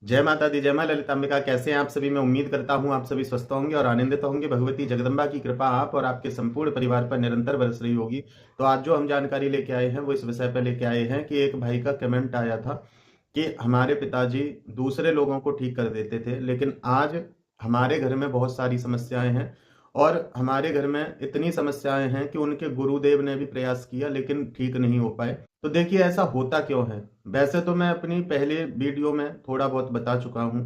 जय माता दी, जय मां ललितांबिका। कैसे हैं आप सभी? मैं उम्मीद करता हूं आप सभी स्वस्थ होंगे और आनंदित होंगे। भगवती जगदम्बा की कृपा आप और आपके संपूर्ण परिवार पर निरंतर बरस रही होगी। तो आज जो हम जानकारी लेके आए हैं वो इस विषय पर लेके आए हैं कि एक भाई का कमेंट आया था कि हमारे पिताजी दूसरे लोगों को ठीक कर देते थे, लेकिन आज हमारे घर में बहुत सारी समस्याएं हैं और हमारे घर में इतनी समस्याएं हैं कि उनके गुरुदेव ने भी प्रयास किया लेकिन ठीक नहीं हो पाए। तो देखिए, ऐसा होता क्यों है? वैसे तो मैं अपनी पहले वीडियो में थोड़ा बहुत बता चुका हूं,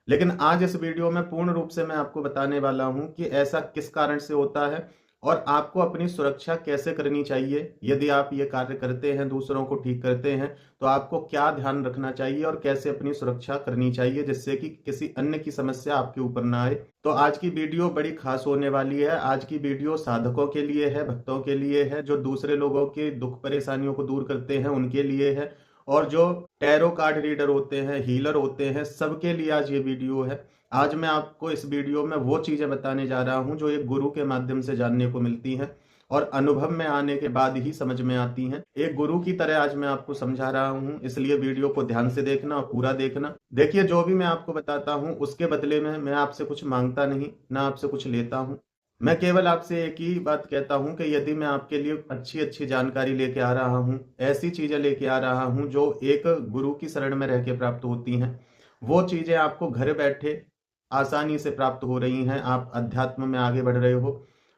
लेकिन आज इस वीडियो में पूर्ण रूप से मैं आपको बताने वाला हूं कि ऐसा किस कारण से होता है और आपको अपनी सुरक्षा कैसे करनी चाहिए। यदि आप ये कार्य करते हैं, दूसरों को ठीक करते हैं, तो आपको क्या ध्यान रखना चाहिए और कैसे अपनी सुरक्षा करनी चाहिए जिससे कि किसी अन्य की समस्या आपके ऊपर ना आए। तो आज की वीडियो बड़ी खास होने वाली है। आज की वीडियो साधकों के लिए है, भक्तों के लिए है, जो दूसरे लोगों के दुख परेशानियों को दूर करते हैं उनके लिए है, और जो टैरो कार्ड रीडर होते हैं, हीलर होते हैं, सबके लिए आज ये वीडियो है। आज मैं आपको इस वीडियो में वो चीजें बताने जा रहा हूं जो एक गुरु के माध्यम से जानने को मिलती हैं और अनुभव में आने के बाद ही समझ में आती हैं। एक गुरु की तरह आज मैं आपको समझा रहा हूं, इसलिए वीडियो को ध्यान से देखना और पूरा देखना। देखिए, जो भी मैं आपको बताता हूं उसके बदले में मैं आपसे कुछ मांगता नहीं, ना आपसे कुछ लेता हूं। मैं केवल आपसे एक ही बात कहता हूं कि यदि मैं आपके लिए अच्छी अच्छी जानकारी लेके आ रहा हूं, ऐसी चीजें लेके आ रहा हूं जो एक गुरु की शरण में रह के प्राप्त होती हैं, वो चीजें आपको घर बैठे आसानी से प्राप्त हो रही हैं। आप अध्यात्म में आगे बढ़ रहे हो,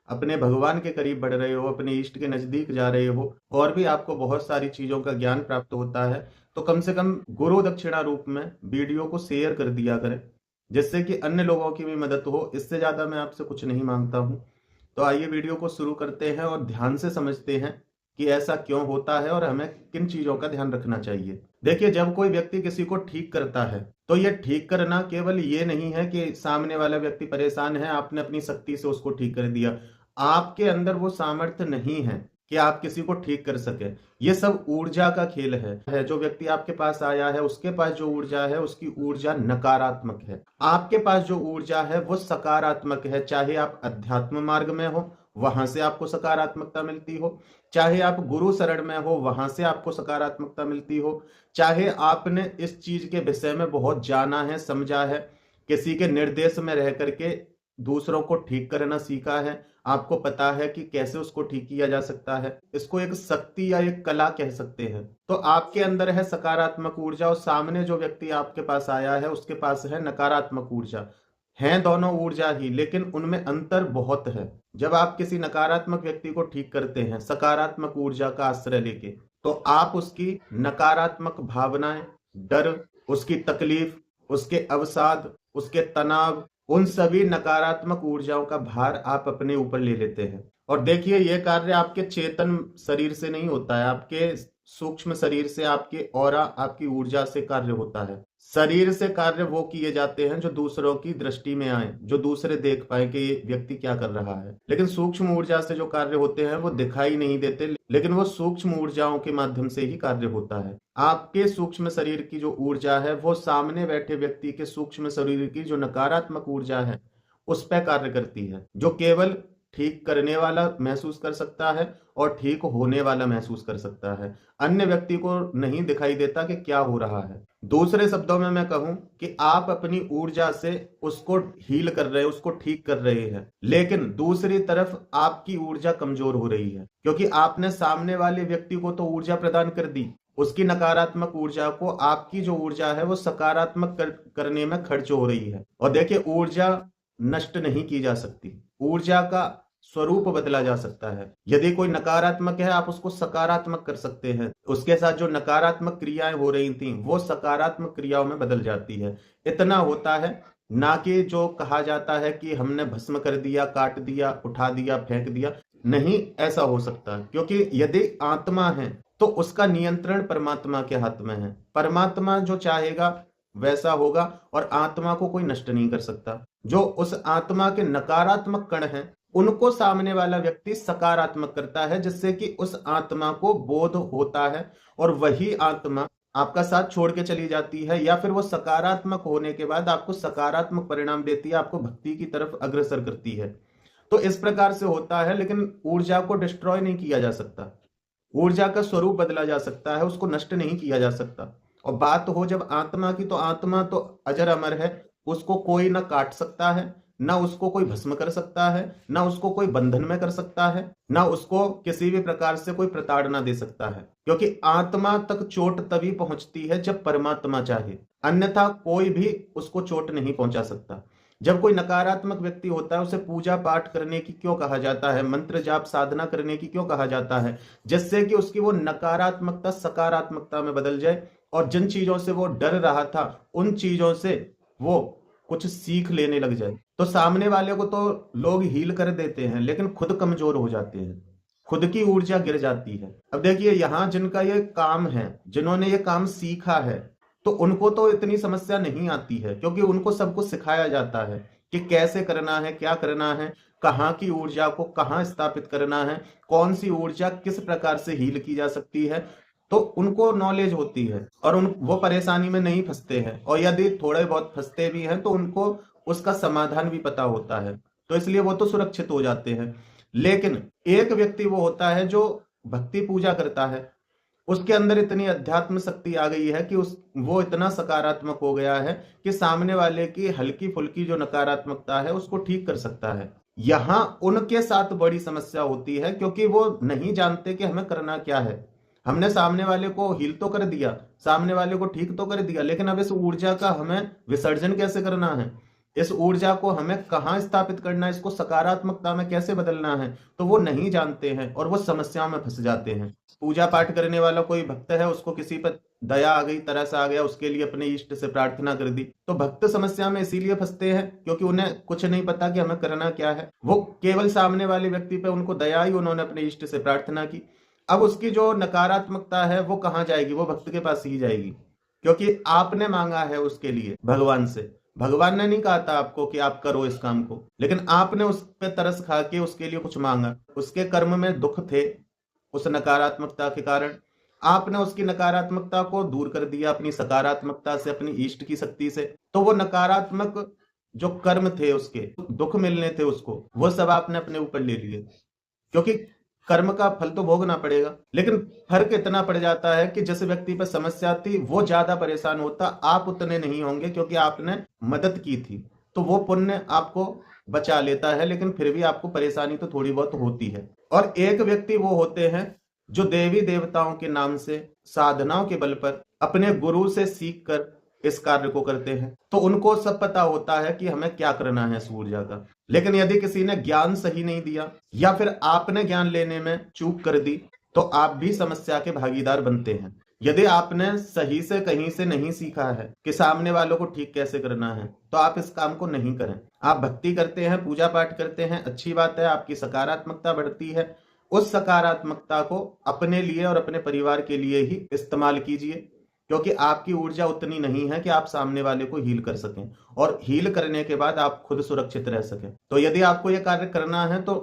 अपने भगवान के करीब बढ़ रहे हो, अपने इष्ट के नजदीक जा रहे हो और भी आपको बहुत सारी चीजों का ज्ञान प्राप्त होता है, तो कम से कम गुरु दक्षिणा रूप में वीडियो को शेयर कर दिया करें जिससे कि अन्य लोगों की भी मदद हो। इससे ज्यादा मैं आपसे कुछ नहीं मांगता हूं। तो आइए वीडियो को शुरू करते हैं और ध्यान से समझते हैं कि ऐसा क्यों होता है और हमें किन चीजों का ध्यान रखना चाहिए। देखिए, जब कोई व्यक्ति किसी को ठीक करता है तो यह ठीक करना केवल ये नहीं है कि सामने वाला व्यक्ति परेशान है, आपने अपनी शक्ति से उसको ठीक कर दिया। आपके अंदर वो सामर्थ्य नहीं है कि आप किसी को ठीक कर सके। ये सब ऊर्जा का खेल है। जो व्यक्ति आपके पास आया है उसके पास जो ऊर्जा है, उसकी ऊर्जा नकारात्मक है। आपके पास जो ऊर्जा है वो सकारात्मक है। चाहे आप अध्यात्म मार्ग में हो, वहां से आपको सकारात्मकता मिलती हो, चाहे आप गुरु शरण में हो, वहां से आपको सकारात्मकता मिलती हो, चाहे आपने इस चीज के विषय में बहुत जाना है, समझा है, किसी के निर्देश में रह करके दूसरों को ठीक करना सीखा है, आपको पता है कि कैसे उसको ठीक किया जा सकता है। इसको एक शक्ति या एक कला कह सकते हैं। तो आपके अंदर है सकारात्मक ऊर्जा और सामने जो व्यक्ति आपके पास आया है उसके पास है नकारात्मक ऊर्जा। हैं दोनों ऊर्जा ही, लेकिन उनमें अंतर बहुत है। जब आप किसी नकारात्मक व्यक्ति को ठीक करते हैं सकारात्मक ऊर्जा का आश्रय लेके, तो आप उसकी नकारात्मक भावनाएं, डर, उसकी तकलीफ, उसके अवसाद, उसके तनाव, उन सभी नकारात्मक ऊर्जाओं का भार आप अपने ऊपर ले लेते हैं। और देखिए, यह कार्य आपके चेतन शरीर से नहीं होता है, आपके सूक्ष्म शरीर से, आपके ऑरा, आपकी ऊर्जा से कार्य होता है। शरीर से कार्य वो किए जाते हैं जो दूसरों की दृष्टि में आए, जो दूसरे देख पाए कि ये व्यक्ति क्या कर रहा है। लेकिन सूक्ष्म ऊर्जा से जो कार्य होते हैं वो दिखाई नहीं देते, लेकिन वो सूक्ष्म ऊर्जाओं के माध्यम से ही कार्य होता है। आपके सूक्ष्म शरीर की जो ऊर्जा है वो सामने बैठे व्यक्ति के सूक्ष्म शरीर की जो नकारात्मक ऊर्जा है उस पर कार्य करती है, जो केवल ठीक करने वाला महसूस कर सकता है और ठीक होने वाला महसूस कर सकता है। अन्य व्यक्ति को नहीं दिखाई देता कि क्या हो रहा है। दूसरे शब्दों में मैं कहूं कि आप अपनी ऊर्जा से उसको हील कर रहे हैं, उसको ठीक कर रहे हैं, लेकिन दूसरी तरफ आपकी ऊर्जा कमजोर हो रही है क्योंकि आपने सामने वाले व्यक्ति को तो ऊर्जा प्रदान कर दी, उसकी नकारात्मक ऊर्जा को आपकी जो ऊर्जा है वो सकारात्मक करने में खर्च हो रही है। और देखिए, ऊर्जा नष्ट नहीं की जा सकती, ऊर्जा का स्वरूप बदला जा सकता है। यदि कोई नकारात्मक है आप उसको सकारात्मक कर सकते हैं, उसके साथ जो नकारात्मक क्रियाएं हो रही थी वो सकारात्मक क्रियाओं में बदल जाती है। इतना होता है, ना कि जो कहा जाता है कि हमने भस्म कर दिया, काट दिया, उठा दिया, फेंक दिया। नहीं ऐसा हो सकता, क्योंकि यदि आत्मा है तो उसका नियंत्रण परमात्मा के हाथ में है। परमात्मा जो चाहेगा वैसा होगा और आत्मा को कोई नष्ट नहीं कर सकता। जो उस आत्मा के नकारात्मक कण हैं उनको सामने वाला व्यक्ति सकारात्मक करता है, जिससे कि उस आत्मा को बोध होता है और वही आत्मा आपका साथ छोड़ के चली जाती है, या फिर वो सकारात्मक होने के बाद आपको सकारात्मक परिणाम देती है, आपको भक्ति की तरफ अग्रसर करती है। तो इस प्रकार से होता है, लेकिन ऊर्जा को डिस्ट्रॉय नहीं किया जा सकता। ऊर्जा का स्वरूप बदला जा सकता है, उसको नष्ट नहीं किया जा सकता। और बात हो जब आत्मा की, तो आत्मा तो अजर अमर है, उसको कोई ना काट सकता है, ना उसको कोई भस्म कर सकता है, ना उसको कोई बंधन में कर सकता है, ना उसको किसी भी प्रकार से कोई प्रताड़ना दे सकता है, क्योंकि आत्मा तक चोट तभी पहुंचती है जब परमात्मा चाहे, अन्यथा कोई भी उसको चोट नहीं पहुंचा सकता। जब कोई नकारात्मक व्यक्ति होता है, उसे पूजा पाठ करने की क्यों कहा जाता है, मंत्र जाप साधना करने की क्यों कहा जाता है, जिससे कि उसकी वो नकारात्मकता सकारात्मकता में बदल जाए, और जिन चीजों से वो डर रहा था उन चीजों से वो कुछ सीख लेने लग जाए। तो सामने वाले को तो लोग हील कर देते हैं, लेकिन खुद कमजोर हो जाते हैं, खुद की ऊर्जा गिर जाती है। अब देखिए, यहाँ जिनका ये काम है, जिन्होंने ये काम सीखा है, तो उनको तो इतनी समस्या नहीं आती है, क्योंकि उनको सब कुछ सिखाया जाता है कि कैसे करना है, क्या करना है, कहाँ की ऊर्जा को कहाँ स्थापित करना है, कौन सी ऊर्जा किस प्रकार से हील की जा सकती है। तो उनको नॉलेज होती है और वो परेशानी में नहीं फंसते हैं, और यदि थोड़े बहुत फंसते भी हैं तो उनको उसका समाधान भी पता होता है, तो इसलिए वो तो सुरक्षित हो जाते हैं। लेकिन एक व्यक्ति वो होता है जो भक्ति पूजा करता है, उसके अंदर इतनी अध्यात्म शक्ति आ गई है कि वो इतना सकारात्मक हो गया है कि सामने वाले की हल्की फुल्की जो नकारात्मकता है उसको ठीक कर सकता है। यहां उनके साथ बड़ी समस्या होती है, क्योंकि वो नहीं जानते कि हमें करना क्या है। हमने सामने वाले को हील तो कर दिया, सामने वाले को ठीक तो कर दिया, लेकिन अब इस ऊर्जा का हमें विसर्जन कैसे करना है, इस ऊर्जा को हमें कहाँ स्थापित करना है, इसको सकारात्मकता में कैसे बदलना है, तो वो नहीं जानते हैं और वो समस्याओं में फंस जाते हैं। पूजा पाठ करने वाला कोई भक्त है, उसको किसी पर दया आ गई, तरस आ गया, उसके लिए अपने इष्ट से प्रार्थना कर दी, तो भक्त समस्या में इसीलिए फंसते हैं क्योंकि उन्हें कुछ नहीं पता कि हमें करना क्या है। वो केवल सामने वाले व्यक्ति पे उनको दया आई, उन्होंने अपने इष्ट से प्रार्थना की। अब उसकी जो नकारात्मकता है वो कहाँ जाएगी, वो भक्त के पास ही जाएगी, क्योंकि आपने मांगा है उसके लिए भगवान से। भगवान ने नहीं कहा था आपको कि आप करो इस काम को, लेकिन आपने उस पे तरस खा के उसके लिए कुछ मांगा, उसके कर्म में दुख थे, उस नकारात्मकता के कारण आपने उसकी नकारात्मकता को दूर कर दिया अपनी सकारात्मकता से, अपनी इष्ट की शक्ति से। तो वो नकारात्मक जो कर्म थे, उसके दुख मिलने थे उसको, वो सब आपने अपने ऊपर ले लिए, क्योंकि कर्म का फल तो भोगना पड़ेगा। लेकिन फर्क इतना पड़ जाता है कि जिस व्यक्ति पर समस्या थी वो ज्यादा परेशान होता, आप उतने नहीं होंगे, क्योंकि आपने मदद की थी, तो वो पुण्य आपको बचा लेता है, लेकिन फिर भी आपको परेशानी तो थोड़ी बहुत होती है। और एक व्यक्ति वो होते हैं जो देवी देवताओं के नाम से, साधनाओं के बल पर, अपने गुरु से सीख कर इस कार्य को करते हैं, तो उनको सब पता होता है कि हमें क्या करना है इस ऊर्जा का। लेकिन यदि किसी ने ज्ञान सही नहीं दिया, या फिर आपने ज्ञान लेने में चूक कर दी, तो आप भी समस्या के भागीदार बनते हैं। यदि आपने सही से कहीं से नहीं सीखा है कि सामने वालों को ठीक कैसे करना है, तो आप इस काम को नहीं करें। आप भक्ति करते हैं, पूजा पाठ करते हैं, अच्छी बात है, आपकी सकारात्मकता बढ़ती है, उस सकारात्मकता को अपने लिए और अपने परिवार के लिए ही इस्तेमाल कीजिए, क्योंकि आपकी ऊर्जा उतनी नहीं है कि आप सामने वाले को हील कर सकें, और हील करने के बाद आप खुद सुरक्षित रह सकें। तो यदि आपको यह कार्य करना है तो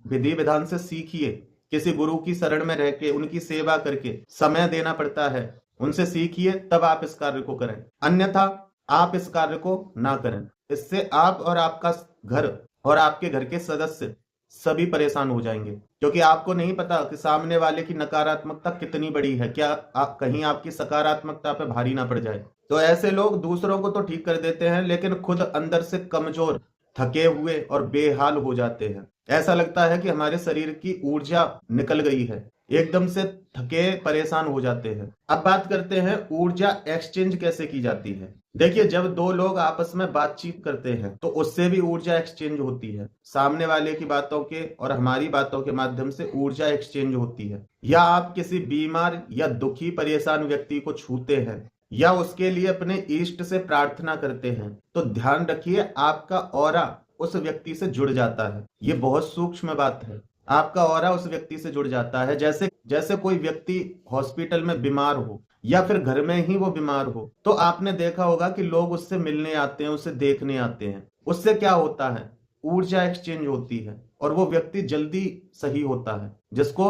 विधि विधान से सीखिए, किसी गुरु की शरण में रह के, उनकी सेवा करके, समय देना पड़ता है, उनसे सीखिए, तब आप इस कार्य को करें, अन्यथा आप इस कार्य को ना करें। इससे आप और आपका घर और आपके घर के सदस्य सभी परेशान हो जाएंगे, क्योंकि आपको नहीं पता कि सामने वाले की नकारात्मकता कितनी बड़ी है, क्या कहीं आपकी सकारात्मकता पे भारी ना पड़ जाए। तो ऐसे लोग दूसरों को तो ठीक कर देते हैं, लेकिन खुद अंदर से कमजोर, थके हुए और बेहाल हो जाते हैं। ऐसा लगता है कि हमारे शरीर की ऊर्जा निकल गई है, एकदम से थके परेशान हो जाते हैं। अब बात करते हैं ऊर्जा एक्सचेंज कैसे की जाती है। देखिए, जब दो लोग आपस में बातचीत करते हैं तो उससे भी ऊर्जा एक्सचेंज होती है, सामने वाले की बातों के और हमारी बातों के माध्यम से ऊर्जा एक्सचेंज होती है। या आप किसी बीमार या दुखी परेशान व्यक्ति को छूते हैं, या उसके लिए अपने इष्ट से प्रार्थना करते हैं, तो ध्यान रखिए आपका ऑरा उस व्यक्ति से जुड़ जाता है। ये बहुत सूक्ष्म बात है, आपका ऑरा उस व्यक्ति से जुड़ जाता है। जैसे कोई व्यक्ति हॉस्पिटल में बीमार हो या फिर घर में ही वो बीमार हो, तो आपने देखा होगा कि लोग उससे मिलने आते हैं, उसे देखने आते हैं। उससे क्या होता है, ऊर्जा एक्सचेंज होती है और वो व्यक्ति जल्दी सही होता है। जिसको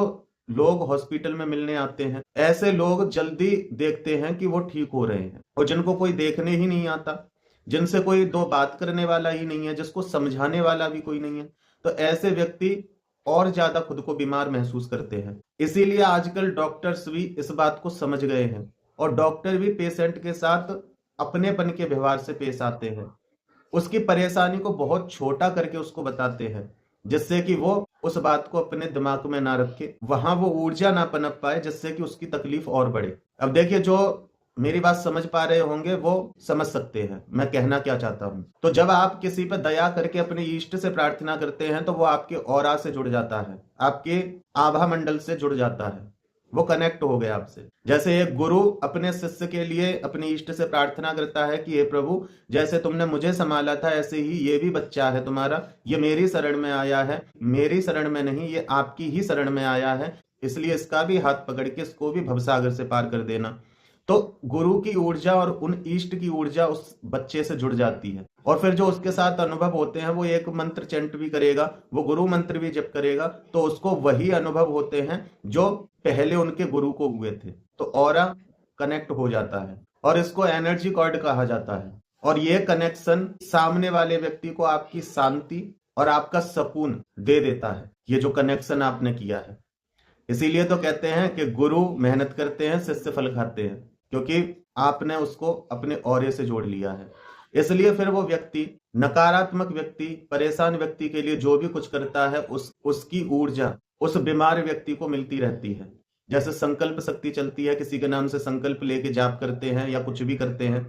लोग हॉस्पिटल में मिलने आते हैं, ऐसे लोग जल्दी देखते हैं कि वो ठीक हो रहे हैं। और जिनको कोई देखने ही नहीं आता, जिनसे कोई दो बात करने वाला ही नहीं है, जिसको समझाने वाला भी कोई नहीं है, तो ऐसे व्यक्ति और ज्यादा खुद को बीमार महसूस करते हैं। इसीलिए आजकल डॉक्टर्स भी इस बात को समझ गए हैं और डॉक्टर भी पेशेंट के साथ अपनेपन के व्यवहार से पेश आते हैं, उसकी परेशानी को बहुत छोटा करके उसको बताते हैं, जिससे कि वो उस बात को अपने दिमाग में ना रखे, वहां वो ऊर्जा ना पनप पाए, जिससे कि उसकी तकलीफ और बढ़े। अब देखिए, जो मेरी बात समझ पा रहे होंगे वो समझ सकते हैं मैं कहना क्या चाहता हूं। तो जब आप किसी पर दया करके अपने इष्ट से प्रार्थना करते हैं तो वो आपके ऑरा से जुड़ जाता है, आपके आभा मंडल से जुड़ जाता है, वो कनेक्ट हो गया आपसे। जैसे एक गुरु अपने शिष्य के लिए अपने इष्ट से प्रार्थना करता है कि हे प्रभु, जैसे तुमने मुझे संभाला था ऐसे ही ये भी बच्चा है तुम्हारा, ये मेरी शरण में आया है, मेरी शरण में नहीं, ये आपकी ही शरण में आया है, इसलिए इसका भी हाथ पकड़ के इसको भी भवसागर से पार कर देना। तो गुरु की ऊर्जा और उन इष्ट की ऊर्जा उस बच्चे से जुड़ जाती है, और फिर जो उसके साथ अनुभव होते हैं, वो एक मंत्र चैंट भी करेगा, वो गुरु मंत्र भी जप करेगा, तो उसको वही अनुभव होते हैं जो पहले उनके गुरु को हुए थे। तो ऑरा कनेक्ट हो जाता है, और इसको एनर्जी कॉर्ड कहा जाता है। और ये कनेक्शन सामने वाले व्यक्ति को आपकी शांति और आपका सुकून दे देता है, ये जो कनेक्शन आपने किया है। इसीलिए तो कहते हैं कि गुरु मेहनत करते हैं, शिष्य फल खाते हैं, क्योंकि आपने उसको अपने औरे से जोड़ लिया है। इसलिए फिर वो व्यक्ति, नकारात्मक व्यक्ति, परेशान व्यक्ति के लिए जो भी कुछ करता है, उसकी ऊर्जा उस बीमार व्यक्ति को मिलती रहती है। जैसे संकल्प शक्ति चलती है, किसी के नाम से संकल्प लेके जाप करते हैं या कुछ भी करते हैं,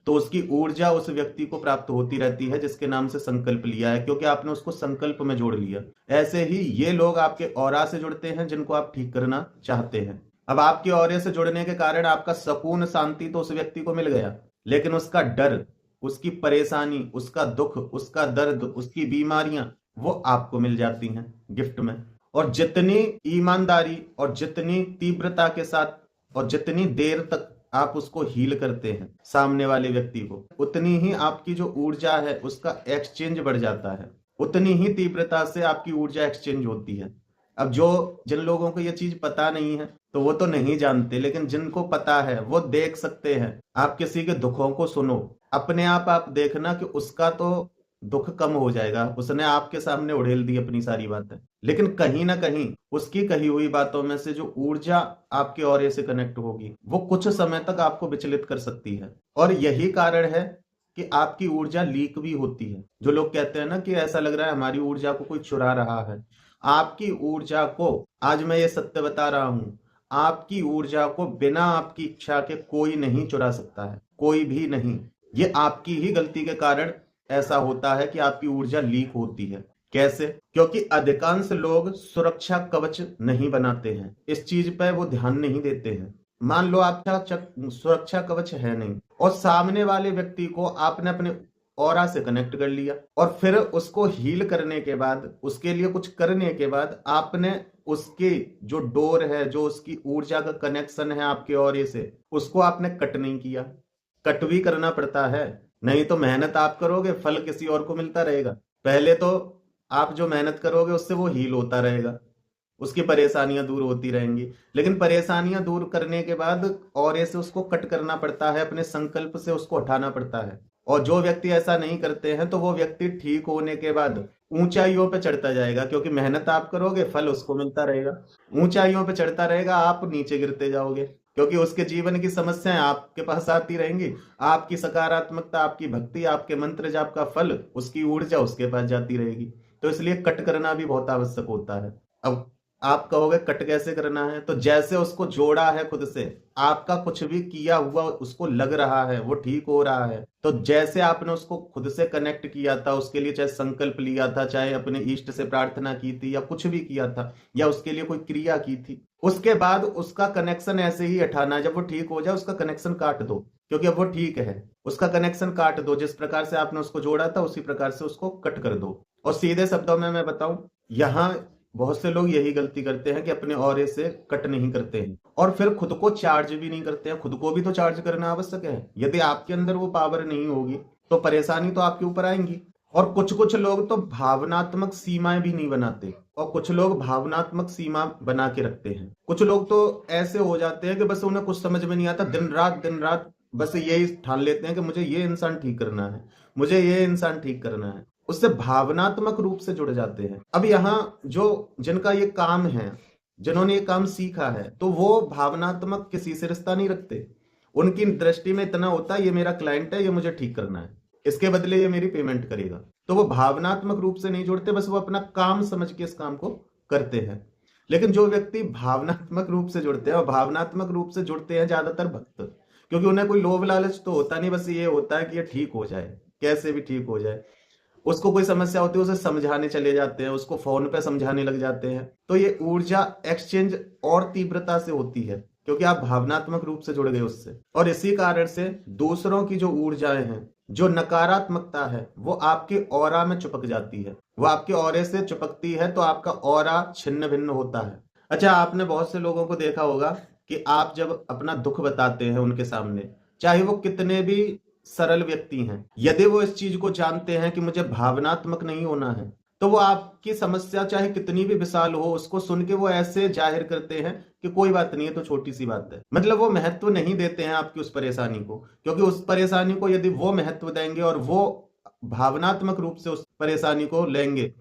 तो उसकी ऊर्जा उस व्यक्ति को प्राप्त होती रहती है जिसके नाम से संकल्प लिया है, क्योंकि आपने उसको संकल्प में जोड़ लिया। ऐसे ही ये लोग आपके ऑरा से जुड़ते हैं जिनको आप ठीक करना चाहते हैं। अब आपके ऑरे से जुड़ने के कारण आपका सुकून, शांति तो उस व्यक्ति को मिल गया, लेकिन उसका डर, उसकी परेशानी, उसका दुख, उसका दर्द, उसकी बीमारियां, वो आपको मिल जाती हैं गिफ्ट में। और जितनी ईमानदारी और जितनी तीव्रता के साथ और जितनी देर तक आप उसको हील करते हैं सामने वाले व्यक्ति को, उतनी ही आपकी जो ऊर्जा है उसका एक्सचेंज बढ़ जाता है, उतनी ही तीव्रता से आपकी ऊर्जा एक्सचेंज होती है। अब जिन लोगों को ये चीज पता नहीं है तो वो तो नहीं जानते, लेकिन जिनको पता है वो देख सकते हैं। आप किसी के दुखों को सुनो, अपने आप देखना कि उसका तो दुख कम हो जाएगा, उसने आपके सामने उड़ेल दी अपनी सारी बातें, लेकिन कहीं ना कहीं उसकी कही हुई बातों में से जो ऊर्जा आपके ऑरे से कनेक्ट होगी वो कुछ समय तक आपको विचलित कर सकती है। और यही कारण है कि आपकी ऊर्जा लीक भी होती है। जो लोग कहते हैं ना कि ऐसा लग रहा है हमारी ऊर्जा को कोई चुरा रहा है, आपकी ऊर्जा को, आज मैं ये सत्य बता रहा हूं, आपकी ऊर्जा को बिना आपकी इच्छा के कोई नहीं चुरा सकता है, कोई भी नहीं। ये आपकी ही गलती के कारण ऐसा होता है कि आपकी ऊर्जा लीक होती है। कैसे? क्योंकि अधिकांश लोग सुरक्षा कवच नहीं बनाते हैं, इस चीज पे वो ध्यान नहीं देते हैं। मान लो आपका सुरक्षा कवच है नहीं, और सामने वाले व्यक्ति को आपने अपने ऑरा से कनेक्ट कर लिया, और फिर उसको हील करने के बाद, उसके लिए कुछ करने के बाद, आपने उसके जो डोर है, जो उसकी ऊर्जा का कनेक्शन है आपके ऑरे से, उसको आपने कट नहीं किया। कट भी करना पड़ता है, नहीं तो मेहनत आप करोगे, फल किसी और को मिलता रहेगा। पहले तो आप जो मेहनत करोगे उससे वो हील होता रहेगा, उसकी परेशानियां दूर होती रहेंगी, लेकिन परेशानियां दूर करने के बाद ऑरे से उसको कट करना पड़ता है, अपने संकल्प से उसको हटाना पड़ता है। और जो व्यक्ति ऐसा नहीं करते हैं तो वो व्यक्ति ठीक होने के बाद ऊंचाइयों पे चढ़ता जाएगा, क्योंकि मेहनत आप करोगे, फल उसको मिलता रहेगा। ऊंचाइयों पे चढ़ता रहेगा, आप नीचे गिरते जाओगे, क्योंकि उसके जीवन की समस्याएं आपके पास आती रहेंगी। आपकी सकारात्मकता, आपकी भक्ति, आपके मंत्र जाप का फल, उसकी ऊर्जा उसके पास जाती रहेगी। तो इसलिए कट करना भी बहुत आवश्यक होता है। अब आप कहोगे कट कैसे करना है? तो जैसे उसको जोड़ा है खुद से, आपका कुछ भी किया हुआ उसको लग रहा है, वो ठीक हो रहा है, तो जैसे आपने उसको खुद से कनेक्ट किया था, उसके लिए चाहे संकल्प लिया था, चाहे अपने इष्ट से प्रार्थना की थी, या कुछ भी किया था, या उसके लिए कोई क्रिया की थी, उसके बाद उसका कनेक्शन ऐसे ही हटाना है। जब वो ठीक हो जाए उसका कनेक्शन काट दो, क्योंकि अब वो ठीक है, उसका कनेक्शन काट दो। जिस प्रकार से आपने उसको जोड़ा था उसी प्रकार से उसको कट कर दो। और सीधे शब्दों में मैं बताऊं, यहाँ बहुत से लोग यही गलती करते हैं कि अपने ऑरे से कट नहीं करते हैं, और फिर खुद को चार्ज भी नहीं करते हैं। खुद को भी तो चार्ज करना आवश्यक है। यदि आपके अंदर वो पावर नहीं होगी तो परेशानी तो आपके ऊपर आएंगी। और कुछ लोग तो भावनात्मक सीमाएं भी नहीं बनाते, और कुछ लोग भावनात्मक सीमा बना के रखते हैं। कुछ लोग तो ऐसे हो जाते हैं कि बस उन्हें कुछ समझ में नहीं आता, दिन रात बस यही ठान लेते हैं कि मुझे ये इंसान ठीक करना है, मुझे ये इंसान ठीक करना है, उससे भावनात्मक रूप से जुड़ जाते हैं। अब यहाँ जिनका ये काम है, जिन्होंने ये काम सीखा है, तो वो भावनात्मक किसी से रिश्ता नहीं रखते, उनकी दृष्टि में इतना होता है, ये मेरा क्लाइंट है, ये मुझे ठीक करना है, इसके बदले ये मेरी पेमेंट करेगा। तो वो भावनात्मक रूप से नहीं जुड़ते, बस वो अपना काम समझ के इस काम को करते हैं। लेकिन जो व्यक्ति भावनात्मक रूप से जुड़ते हैं, और भावनात्मक रूप से जुड़ते हैं ज्यादातर भक्त, क्योंकि उन्हें कोई लोभ लालच तो होता नहीं, बस ये होता है कि ये ठीक हो जाए, कैसे भी ठीक हो जाए। उसको कोई समस्या होती है, उसे समझाने चले जाते हैं, उसको फोन पे समझाने लग जाते हैं। तो ये ऊर्जा एक्सचेंज और तीव्रता से होती है, क्योंकि आप भावनात्मक रूप से जुड़ गए उससे। और इसी कारण से दूसरों की जो ऊर्जाएं हैं, जो नकारात्मकता है, वो आपके ऑरा में चिपक जाती है, वो आपके ऑरे से चिपकती है, तो आपका ऑरा छिन्न भिन्न होता है। अच्छा, आपने बहुत से लोगों को देखा होगा कि आप जब अपना दुख बताते हैं उनके सामने, चाहे वो कितने भी सरल व्यक्ति हैं, यदि वो इस चीज को जानते हैं कि मुझे भावनात्मक नहीं होना है, तो वो आपकी समस्या चाहे कितनी भी विशाल हो, उसको सुन के वो ऐसे जाहिर करते हैं कि कोई बात नहीं है, तो छोटी सी बात है। मतलब वो महत्व नहीं देते हैं आपकी उस परेशानी को, क्योंकि उस परेशानी को यदि वो महत्व देंगे और वो भावनात्मक रूप से उस परेशानी को लेंगे,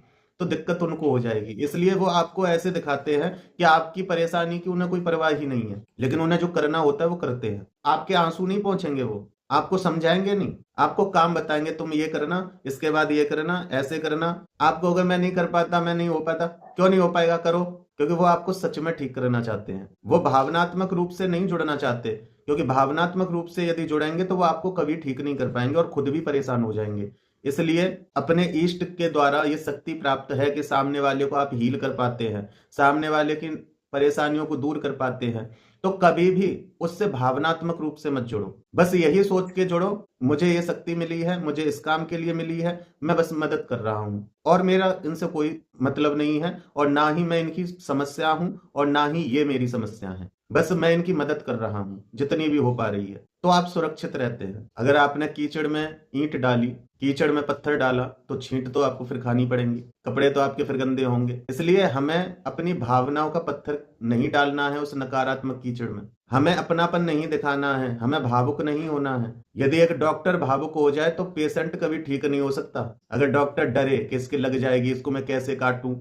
तो दिक्कत उनको हो जाएगी। इसलिए वो आपको ऐसे दिखाते हैं कि आपकी परेशानी की उन्हें कोई परवाह ही नहीं है, लेकिन उन्हें जो करना होता है वो करते हैं। आपके आंसू नहीं पहुंचेंगे, वो आपको समझाएंगे नहीं, आपको काम बताएंगे, तुम ये करना, इसके बाद ये करना, ऐसे करना। आपको अगर मैं नहीं कर पाता, मैं नहीं हो पाता, क्यों नहीं हो पाएगा, करो। क्योंकि वो आपको सच में ठीक करना चाहते हैं, वो भावनात्मक रूप से नहीं जुड़ना चाहते, क्योंकि भावनात्मक रूप से यदि जुड़ेंगे तो वो आपको कभी ठीक नहीं कर पाएंगे और खुद भी परेशान हो जाएंगे। इसलिए अपने इष्ट के द्वारा ये शक्ति प्राप्त है कि सामने वाले को आप हील कर पाते हैं, सामने वाले की परेशानियों को दूर कर पाते हैं। तो कभी भी उससे भावनात्मक रूप से मत जुड़ो, बस यही सोच के जुड़ो, मुझे ये शक्ति मिली है, मुझे इस काम के लिए मिली है, मैं बस मदद कर रहा हूं, और मेरा इनसे कोई मतलब नहीं है, और ना ही मैं इनकी समस्या हूं, और ना ही ये मेरी समस्या है, बस मैं इनकी मदद कर रहा हूं जितनी भी हो पा रही है। तो आप सुरक्षित रहते हैं। अगर आपने कीचड़ में ईंट डाली, कीचड़ में पत्थर डाला, तो छींट तो आपको फिर खानी पड़ेंगी, कपड़े तो आपके फिर गंदे होंगे। इसलिए हमें अपनी भावनाओं का पत्थर नहीं डालना है उस नकारात्मक कीचड़ में, हमें अपनापन नहीं दिखाना है, हमें भावुक नहीं होना है। यदि एक डॉक्टर भावुक हो जाए तो पेशेंट कभी ठीक नहीं हो सकता। अगर डॉक्टर डरे कि इसके लग जाएगी, इसको मैं कैसे काटूं,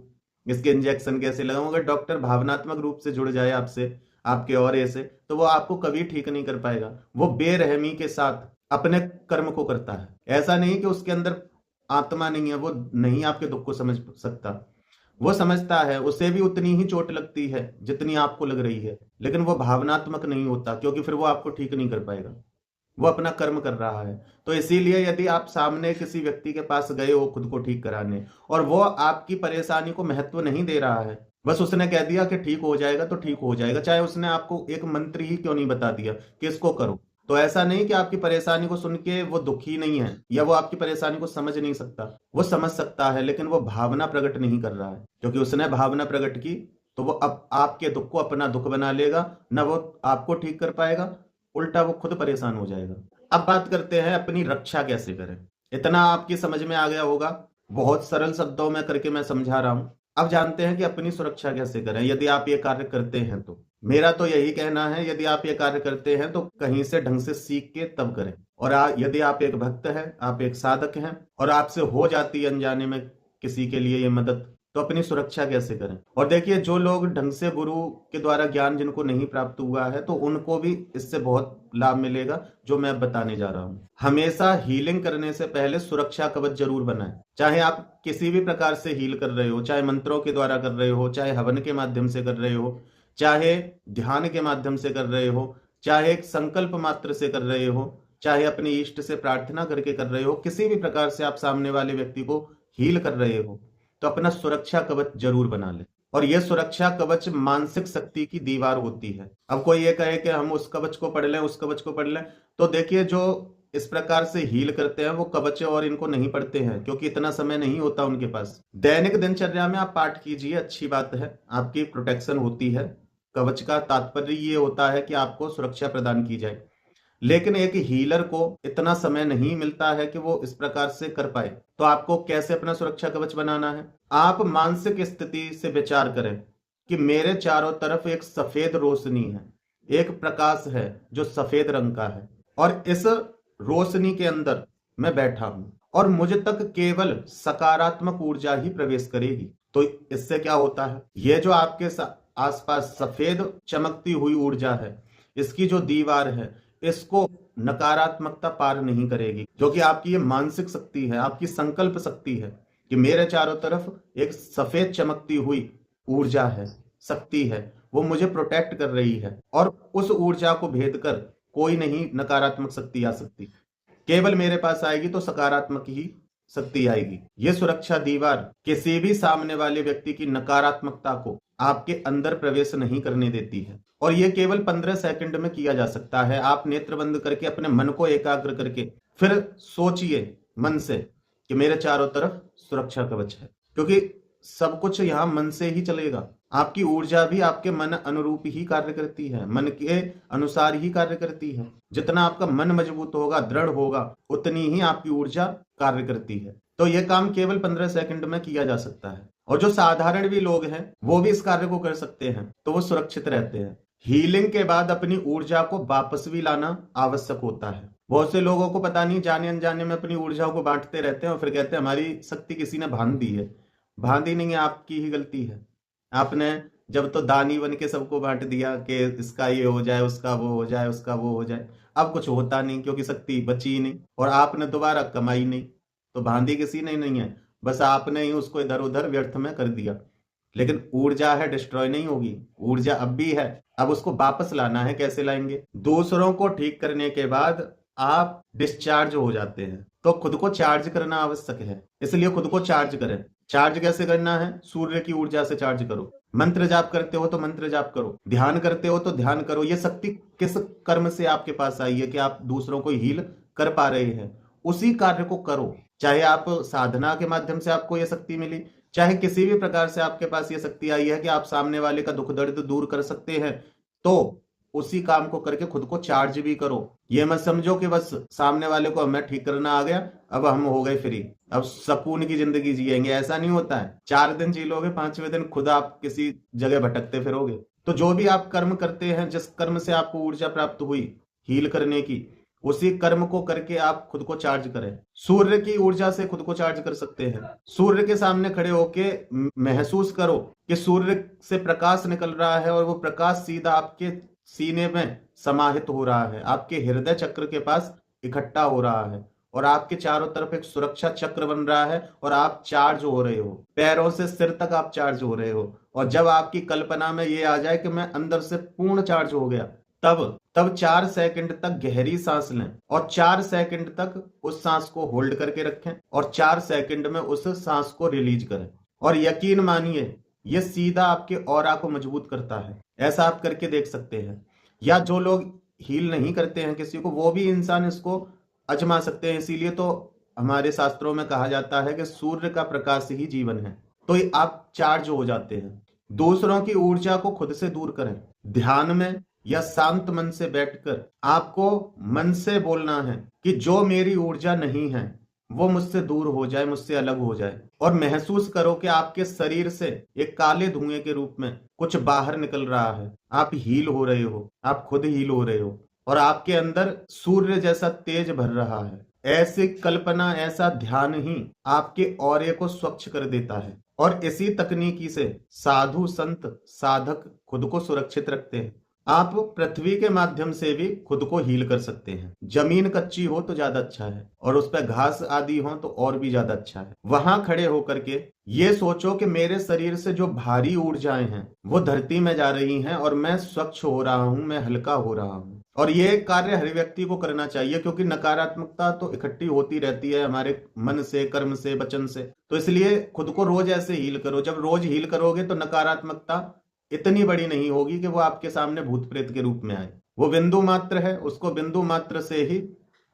इसके इंजेक्शन कैसे लगाऊं, अगर डॉक्टर भावनात्मक रूप से जुड़ जाए आपसे, आपके और से, तो वो आपको कभी ठीक नहीं कर पाएगा। वो बेरहमी के साथ अपने कर्म को करता है। ऐसा नहीं कि उसके अंदर आत्मा नहीं है, वो नहीं आपके दुख को समझ सकता, वो समझता है, उसे भी उतनी ही चोट लगती है जितनी आपको लग रही है, लेकिन वो भावनात्मक नहीं होता, क्योंकि फिर वो आपको ठीक नहीं कर पाएगा, वो अपना कर्म कर रहा है। तो इसीलिए यदि आप सामने किसी व्यक्ति के पास गए हो खुद को ठीक कराने, और वो आपकी परेशानी को महत्व नहीं दे रहा है, बस उसने कह दिया कि ठीक हो जाएगा तो ठीक हो जाएगा, चाहे उसने आपको एक मंत्र ही क्यों नहीं बता दिया कि इसको करो, तो ऐसा नहीं कि आपकी परेशानी को सुन के वो दुखी नहीं है, या वो आपकी परेशानी को समझ नहीं सकता, वो समझ सकता है, लेकिन वो भावना प्रकट नहीं कर रहा है। क्योंकि उसने भावना प्रकट की तो वो अब आपके दुख को अपना दुख बना लेगा, ना वो आपको ठीक कर पाएगा, उल्टा वो खुद परेशान हो जाएगा। अब बात करते हैं अपनी रक्षा कैसे करें। इतना आपकी समझ में आ गया होगा, बहुत सरल शब्दों में करके मैं समझा रहा हूं। अब जानते हैं कि अपनी सुरक्षा कैसे करें यदि आप ये कार्य करते हैं तो। मेरा तो यही कहना है, यदि आप ये कार्य करते हैं तो कहीं से ढंग से सीख के तब करें। और यदि आप एक भक्त हैं, आप एक साधक हैं, और आपसे हो जाती है अनजाने में किसी के लिए ये मदद, तो अपनी सुरक्षा कैसे करें। और देखिए, जो लोग ढंग से गुरु के द्वारा ज्ञान जिनको नहीं प्राप्त हुआ है, तो उनको भी इससे बहुत लाभ मिलेगा, जो मैं बताने जा रहा हूं। हमेशा हीलिंग करने से पहले सुरक्षा कवच जरूर बनाएं। चाहे आप किसी भी प्रकार से हील कर रहे हो, चाहे मंत्रों के द्वारा कर रहे हो, चाहे हवन के माध्यम से कर रहे हो, चाहे ध्यान के माध्यम से कर रहे हो, चाहे एक संकल्प मात्र से कर रहे हो, चाहे अपने इष्ट से प्रार्थना करके कर रहे हो, किसी भी प्रकार से आप सामने वाले व्यक्ति को हील कर रहे हो, तो अपना सुरक्षा कवच जरूर बना ले। और यह सुरक्षा कवच मानसिक शक्ति की दीवार होती है। अब कोई ये कहे कि हम उस कवच को पढ़ लें, उस कवच को पढ़ लें, तो देखिए, जो इस प्रकार से हील करते हैं वो कवच और इनको नहीं पढ़ते हैं, क्योंकि इतना समय नहीं होता उनके पास। दैनिक दिनचर्या में आप पाठ कीजिए, अच्छी बात है, आपकी प्रोटेक्शन होती है। कवच का तात्पर्य ये होता है कि आपको सुरक्षा प्रदान की जाए, लेकिन एक हीलर को इतना समय नहीं मिलता है कि वो इस प्रकार से कर पाए। तो आपको कैसे अपना सुरक्षा कवच बनाना है? आप मानसिक स्थिति से विचार करें कि मेरे चारों तरफ एक सफेद रोशनी है, एक प्रकाश है जो सफेद रंग का है, और इस रोशनी के अंदर मैं बैठा हूं, और मुझे तक केवल सकारात्मक ऊर्जा ही प्रवेश करेगी। तो इससे क्या होता है, ये जो आपके आसपास सफेद चमकती हुई ऊर्जा है, इसकी जो दीवार है, इसको नकारात्मकता पार नहीं करेगी, जो कि आपकी ये मानसिक शक्ति है, आपकी संकल्प शक्ति है कि मेरे चारों तरफ एक सफेद चमकती हुई ऊर्जा है, शक्ति है, वो मुझे प्रोटेक्ट कर रही है और उस ऊर्जा को भेद कर कोई नहीं नकारात्मक शक्ति आ सकती, केवल मेरे पास आएगी तो सकारात्मक ही शक्ति आएगी। ये सुरक्षा दीवार किसी भी सामने वाले व्यक्ति की नकारात्मकता को आपके अंदर प्रवेश नहीं करने देती है और ये केवल 15 सेकंड में किया जा सकता है। आप नेत्र बंद करके अपने मन को एकाग्र करके फिर सोचिए मन से कि मेरे चारों तरफ सुरक्षा कवच है, क्योंकि सब कुछ यहाँ मन से ही चलेगा। आपकी ऊर्जा भी आपके मन अनुरूप ही कार्य करती है, मन के अनुसार ही कार्य करती है। जितना आपका मन मजबूत होगा, दृढ़ होगा, उतनी ही आपकी ऊर्जा कार्य करती है। तो यह काम केवल 15 सेकंड में किया जा सकता है और जो साधारण भी लोग हैं वो भी इस कार्य को कर सकते हैं, तो वो सुरक्षित रहते हैं। हीलिंग के बाद अपनी ऊर्जा को वापस भी लाना आवश्यक होता है। बहुत से लोगों को पता नहीं, जाने अनजाने में अपनी ऊर्जा को बांटते रहते हैं और फिर कहते हैं हमारी शक्ति किसी ने बांध दी है। बांधी नहीं है, आपकी ही गलती है। आपने जब तो दानी बन के सबको बांट दिया कि इसका ये हो जाए, उसका वो हो जाए, उसका वो हो जाए। अब कुछ होता नहीं क्योंकि शक्ति बची ही नहीं और आपने दोबारा कमाई नहीं, तो बांधी किसी ने नहीं है, बस आपने ही उसको इधर उधर व्यर्थ में कर दिया। लेकिन ऊर्जा है, डिस्ट्रॉय नहीं होगी, ऊर्जा अब भी है। अब उसको वापस लाना है। कैसे लाएंगे? दूसरों को ठीक करने के बाद आप डिस्चार्ज हो जाते हैं, तो खुद को चार्ज करना आवश्यक है। इसलिए खुद को चार्ज करें। चार्ज कैसे करना है? सूर्य की ऊर्जा से चार्ज करो। मंत्र जाप करते हो तो मंत्र जाप करो, ध्यान करते हो तो ध्यान करो। ये शक्ति किस कर्म से आपके पास आई है कि आप दूसरों को हील कर पा रहे हैं? उसी कार्य को करो। चाहे आप साधना के माध्यम से आपको यह शक्ति मिली, चाहे किसी भी प्रकार से आपके पास ये शक्ति आई है कि आप सामने वाले का दुख दर्द दूर कर सकते हैं, तो उसी काम को करके खुद को चार्ज भी करो। ये मत समझो कि बस सामने वाले को हमें ठीक करना आ गया, अब हम हो गए फ्री, अब सुकून की जिंदगी जिएंगे। ऐसा नहीं होता है। 4 दिन जी लोगे, 5वें दिन खुद आप किसी जगह भटकते फिरोगे। तो जो भी आप कर्म करते हैं, जिस कर्म से आपको ऊर्जा प्राप्त हुई हील करने की, उसी कर्म को करके आप खुद को चार्ज करें। सूर्य की ऊर्जा से खुद को चार्ज कर सकते हैं। सूर्य के सामने खड़े होके महसूस करो कि सूर्य से प्रकाश निकल रहा है और वो प्रकाश सीधा आपके सीने में समाहित हो रहा है, आपके हृदय चक्र के पास इकट्ठा हो रहा है और आपके चारों तरफ एक सुरक्षा चक्र बन रहा है और आप चार्ज हो रहे हो। पैरों से सिर तक आप चार्ज हो रहे हो। और जब आपकी कल्पना में ये आ जाए कि मैं अंदर से पूर्ण चार्ज हो गया, तब 4 सेकंड तक गहरी सांस लें और 4 सेकंड तक उस सांस को होल्ड करके रखें और 4 सेकंड में उस सांस को रिलीज करें। और यकीन मानिए, ये सीधा आपके ऑरा को मजबूत करता है। ऐसा आप करके देख सकते हैं। या जो लोग हील नहीं करते हैं किसी को, वो भी इंसान इसको आजमा सकते हैं। इसीलिए तो हमारे शास्त्रों में कहा जाता है कि सूर्य का प्रकाश ही जीवन है। तो ये आप चार्ज हो जाते हैं। दूसरों की ऊर्जा को खुद से दूर करें। ध्यान में या शांत मन से बैठकर आपको मन से बोलना है कि जो मेरी ऊर्जा नहीं है वो मुझसे दूर हो जाए, मुझसे अलग हो जाए। और महसूस करो कि आपके शरीर से एक काले धुएं के रूप में कुछ बाहर निकल रहा है। आप हील हो रहे हो, आप खुद हील हो रहे हो और आपके अंदर सूर्य जैसा तेज भर रहा है। ऐसी कल्पना, ऐसा ध्यान ही आपके ऑरे को स्वच्छ कर देता है। और इसी तकनीकी से साधु संत साधक खुद को सुरक्षित रखते हैं। आप पृथ्वी के माध्यम से भी खुद को हील कर सकते हैं। जमीन कच्ची हो तो ज्यादा अच्छा है और उस पर घास आदि हो तो और भी ज्यादा अच्छा है। वहां खड़े होकर के ये सोचो कि मेरे शरीर से जो भारी ऊर्जाएं हैं वो धरती में जा रही हैं और मैं स्वच्छ हो रहा हूं, मैं हल्का हो रहा हूं। और ये कार्य हर व्यक्ति को करना चाहिए, क्योंकि नकारात्मकता तो इकट्ठी होती रहती है हमारे मन से, कर्म से, वचन से। तो इसलिए खुद को रोज ऐसे हील करो। जब रोज हील करोगे तो नकारात्मकता इतनी बड़ी नहीं होगी कि वो आपके सामने भूत प्रेत के रूप में आए। वो बिंदु मात्र है, उसको बिंदु मात्र से ही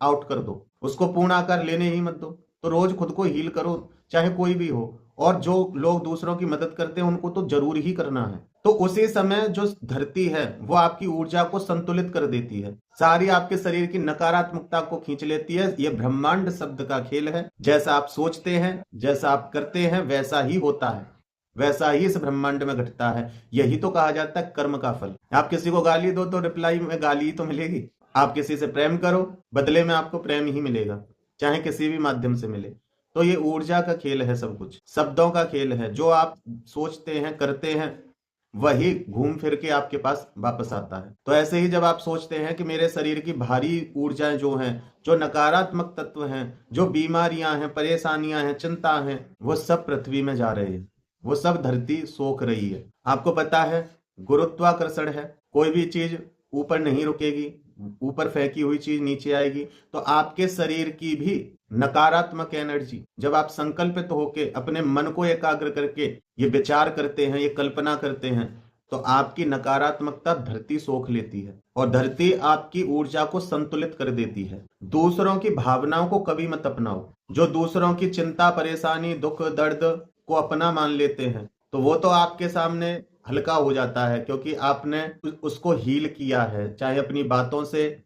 आउट कर दो, उसको पूर्ण आकार लेने ही मत दो। तो रोज खुद को हील करो, चाहे कोई भी हो। और जो लोग दूसरों की मदद करते हैं उनको तो जरूर ही करना है। तो उसी समय जो धरती है वो आपकी ऊर्जा को संतुलित कर देती है, सारी आपके शरीर की नकारात्मकता को खींच लेती है। ये ब्रह्मांड शब्द का खेल है। जैसा आप सोचते हैं, जैसा आप करते हैं, वैसा ही होता है, वैसा ही इस ब्रह्मांड में घटता है। यही तो कहा जाता है कर्म का फल। आप किसी को गाली दो तो रिप्लाई में गाली ही तो मिलेगी। आप किसी से प्रेम करो, बदले में आपको प्रेम ही मिलेगा, चाहे किसी भी माध्यम से मिले। तो ये ऊर्जा का खेल है, सब कुछ शब्दों का खेल है। जो आप सोचते हैं, करते हैं, वही घूम फिर के आपके पास वापस आता है। तो ऐसे ही जब आप सोचते हैं कि मेरे शरीर की भारी ऊर्जाएं जो हैं, जो नकारात्मक तत्व हैं, जो बीमारियां हैं, परेशानियां हैं, चिंता हैं, वो सब पृथ्वी में जा रहे हैं, वो सब धरती सोख रही है। आपको पता है गुरुत्वाकर्षण है, कोई भी चीज ऊपर नहीं रुकेगी, ऊपर फेंकी हुई चीज नीचे आएगी। तो आपके शरीर की भी नकारात्मक एनर्जी, जब आप संकल्पित होके अपने मन को एकाग्र करके ये विचार करते हैं, ये कल्पना करते हैं, तो आपकी नकारात्मकता धरती सोख लेती है और धरती आपकी ऊर्जा को संतुलित कर देती है। दूसरों की भावनाओं को कभी मत अपनाओ। जो दूसरों की चिंता, परेशानी, दुख, दर्द को अपना मान लेते हैं, तो वो तो आपके सामने हल्का हो जाता है, क्योंकि आपने उसको हील किया है, चाहे अपनी बातों से,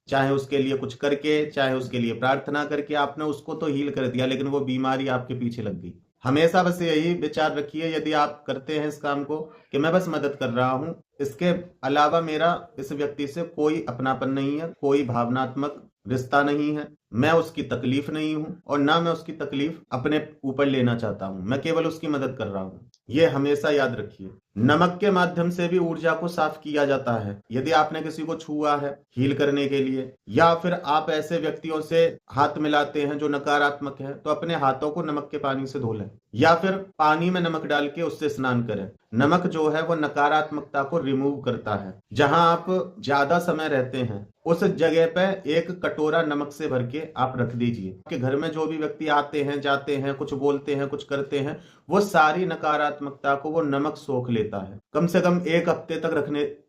चाहे उसके लिए कुछ करके, चाहे उसके लिए प्रार्थना करके, आपने उसको तो हील कर दिया, लेकिन वो बीमारी आपके पीछे लग गई। हमेशा बस यही विचार रखिए, यदि आप करते हैं इस काम को, कि मैं बस मदद कर रहा हूं, इसके अलावा मेरा इस व्यक्ति से कोई अपनापन नहीं है, कोई भावनात्मक रिश्ता नहीं है, मैं उसकी तकलीफ नहीं हूं और ना मैं उसकी तकलीफ अपने ऊपर लेना चाहता हूं, मैं केवल उसकी मदद कर रहा हूं। ये हमेशा याद रखिए। नमक के माध्यम से भी ऊर्जा को साफ किया जाता है। यदि आपने किसी को छुआ है हील करने के लिए, या फिर आप ऐसे व्यक्तियों से हाथ मिलाते हैं जो नकारात्मक है, तो अपने हाथों को नमक के पानी से धो लें, या फिर पानी में नमक डाल के उससे स्नान करें। नमक जो है वो नकारात्मकता को रिमूव करता है। जहां आप ज्यादा समय रहते हैं, उस जगह पे एक कटोरा नमक से भर के आप रख दीजिए। आपके घर में जो भी व्यक्ति आते हैं, जाते हैं, कुछ बोलते हैं, कुछ करते हैं, वो सारी नकारात्मकता को वो नमक सोख लेता है। कम से कम 1 हफ्ते तक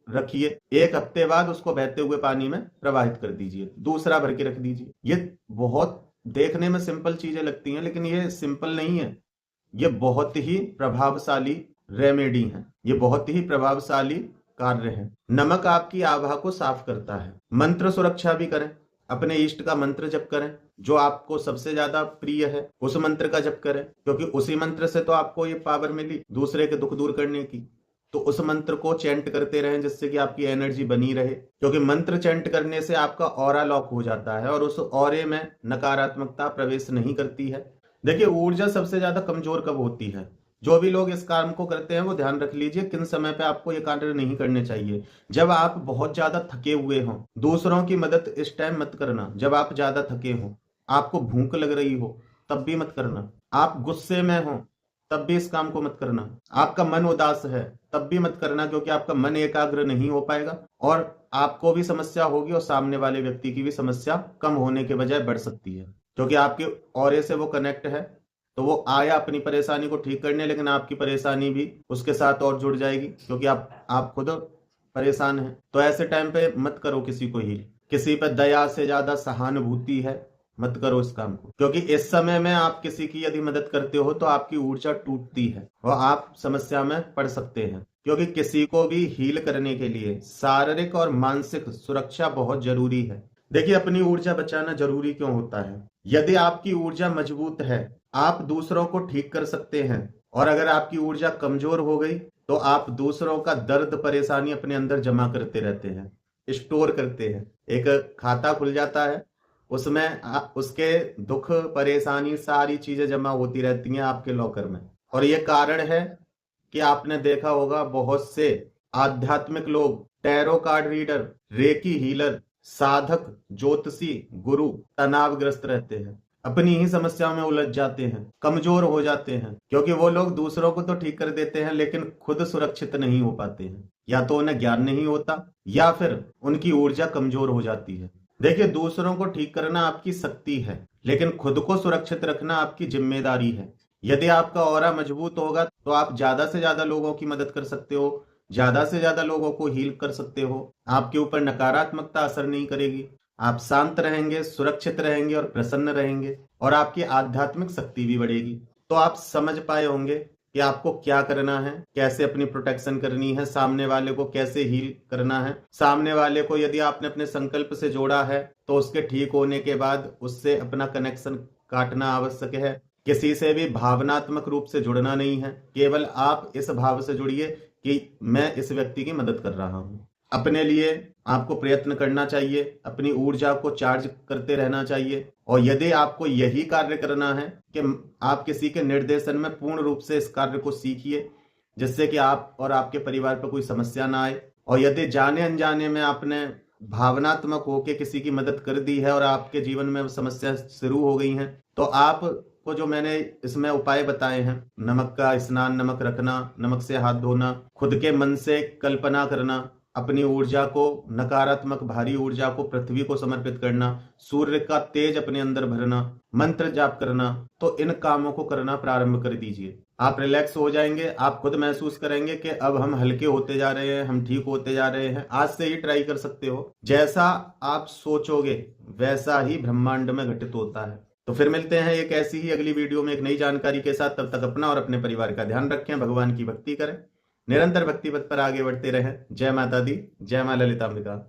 रखिए। 1 हफ्ते बाद उसको बहते हुए पानी में प्रवाहित कर दीजिए, दूसरा भर के रख दीजिए। ये बहुत देखने में सिंपल चीजें लगती हैं, लेकिन ये सिंपल नहीं है, ये बहुत ही प्रभावशाली रेमेडी है, ये बहुत ही प्रभावशाली कार्य है। नमक आपकी आभा को साफ करता है। मंत्र सुरक्षा भी करें, अपने इष्ट का मंत्र जप करें, जो आपको सबसे ज्यादा प्रिय है उस मंत्र का जप करें, क्योंकि उसी मंत्र से तो आपको ये पावर मिली दूसरे के दुख दूर करने की। तो उस मंत्र को चैंट करते रहें, जिससे कि आपकी एनर्जी बनी रहे, क्योंकि मंत्र चैंट करने से आपका ऑरा लॉक हो जाता है और उस ऑरे में नकारात्मकता प्रवेश नहीं करती है। देखिए, ऊर्जा सबसे ज्यादा कमजोर कब होती है? जो भी लोग इस काम को करते हैं वो ध्यान रख लीजिए किन समय पे आपको ये कार्य नहीं करने चाहिए। जब आप बहुत ज्यादा थके हुए हों, दूसरों की मदद इस टाइम मत करना। जब आप ज्यादा थके हों, आपको भूख लग रही हो, तब भी मत करना। आप गुस्से में हो, तब भी इस काम को मत करना। आपका मन उदास है, तब भी मत करना, क्योंकि आपका मन एकाग्र नहीं हो पाएगा और आपको भी समस्या होगी और सामने वाले व्यक्ति की भी समस्या कम होने के बजाय बढ़ सकती है, क्योंकि आपके ऑरे से वो कनेक्ट है। तो वो आया अपनी परेशानी को ठीक करने, लेकिन आपकी परेशानी भी उसके साथ और जुड़ जाएगी, क्योंकि आप खुद परेशान हैं। तो ऐसे टाइम पे मत करो किसी को हील। किसी पे दया से ज्यादा सहानुभूति है, मत करो इस काम को, क्योंकि इस समय में आप किसी की यदि मदद करते हो तो आपकी ऊर्जा टूटती है और आप समस्या में पड़ सकते हैं। क्योंकि किसी को भी हील करने के लिए शारीरिक और मानसिक सुरक्षा बहुत जरूरी है। देखिए, अपनी ऊर्जा बचाना जरूरी क्यों होता है? यदि आपकी ऊर्जा मजबूत है, आप दूसरों को ठीक कर सकते हैं, और अगर आपकी ऊर्जा कमजोर हो गई तो आप दूसरों का दर्द, परेशानी अपने अंदर जमा करते रहते हैं, स्टोर करते हैं। एक खाता खुल जाता है, उसमें उसके दुख, परेशानी, सारी चीजें जमा होती रहती हैं आपके लॉकर में। और ये कारण है कि आपने देखा होगा बहुत से आध्यात्मिक लोग, tarot card reader, recce healer, साधक, ज्योतिषी, गुरु तनावग्रस्त रहते हैं, अपनी ही समस्याओं में उलझ जाते हैं, कमजोर हो जाते हैं, क्योंकि वो लोग दूसरों को तो ठीक कर देते हैं लेकिन खुद सुरक्षित नहीं हो पाते हैं। या तो उन्हें ज्ञान नहीं होता, या फिर उनकी ऊर्जा कमजोर हो जाती है। देखिए, दूसरों को ठीक करना आपकी शक्ति है, लेकिन खुद को सुरक्षित रखना आपकी जिम्मेदारी है। यदि आपका ऑरा मजबूत होगा तो आप ज्यादा से ज्यादा लोगों की मदद कर सकते हो, ज्यादा से ज्यादा लोगों को हील कर सकते हो। आपके ऊपर नकारात्मकता असर नहीं करेगी, आप शांत रहेंगे, सुरक्षित रहेंगे और प्रसन्न रहेंगे, और आपकी आध्यात्मिक शक्ति भी बढ़ेगी। तो आप समझ पाए होंगे कि आपको क्या करना है, कैसे अपनी प्रोटेक्शन करनी है, सामने वाले को कैसे हील करना है। सामने वाले को यदि आपने अपने संकल्प से जोड़ा है तो उसके ठीक होने के बाद उससे अपना कनेक्शन काटना आवश्यक है। किसी से भी भावनात्मक रूप से जुड़ना नहीं है, केवल आप इस भाव से जुड़िए कि मैं इस व्यक्ति की मदद कर रहा हूं। अपने लिए आपको प्रयत्न करना चाहिए, अपनी ऊर्जा को चार्ज करते रहना चाहिए। और यदि आपको यही कार्य करना है कि आप किसी के निर्देशन में पूर्ण रूप से इस कार्य को सीखिए, जिससे कि आप और आपके परिवार पर कोई समस्या ना आए। और यदि जाने अनजाने में आपने भावनात्मक होके किसी की मदद कर दी है और आपके जीवन में समस्या शुरू हो गई है, तो आपको जो मैंने इसमें उपाय बताए हैं, नमक का स्नान, नमक रखना, नमक से हाथ धोना, खुद के मन से कल्पना करना, अपनी ऊर्जा को, नकारात्मक भारी ऊर्जा को पृथ्वी को समर्पित करना, सूर्य का तेज अपने अंदर भरना, मंत्र जाप करना, तो इन कामों को करना प्रारंभ कर दीजिए। आप रिलैक्स हो जाएंगे, आप खुद महसूस करेंगे कि अब हम हल्के होते जा रहे हैं, हम ठीक होते जा रहे हैं। आज से ही ट्राई कर सकते हो। जैसा आप सोचोगे वैसा ही ब्रह्मांड में घटित होता है। तो फिर मिलते हैं एक ऐसी ही अगली वीडियो में एक नई जानकारी के साथ। तब तक अपना और अपने परिवार का ध्यान रखें, भगवान की भक्ति करें, निरंतर भक्ति पथ पर आगे बढ़ते रहें। जय माता दी, जय मां ललितांबिका।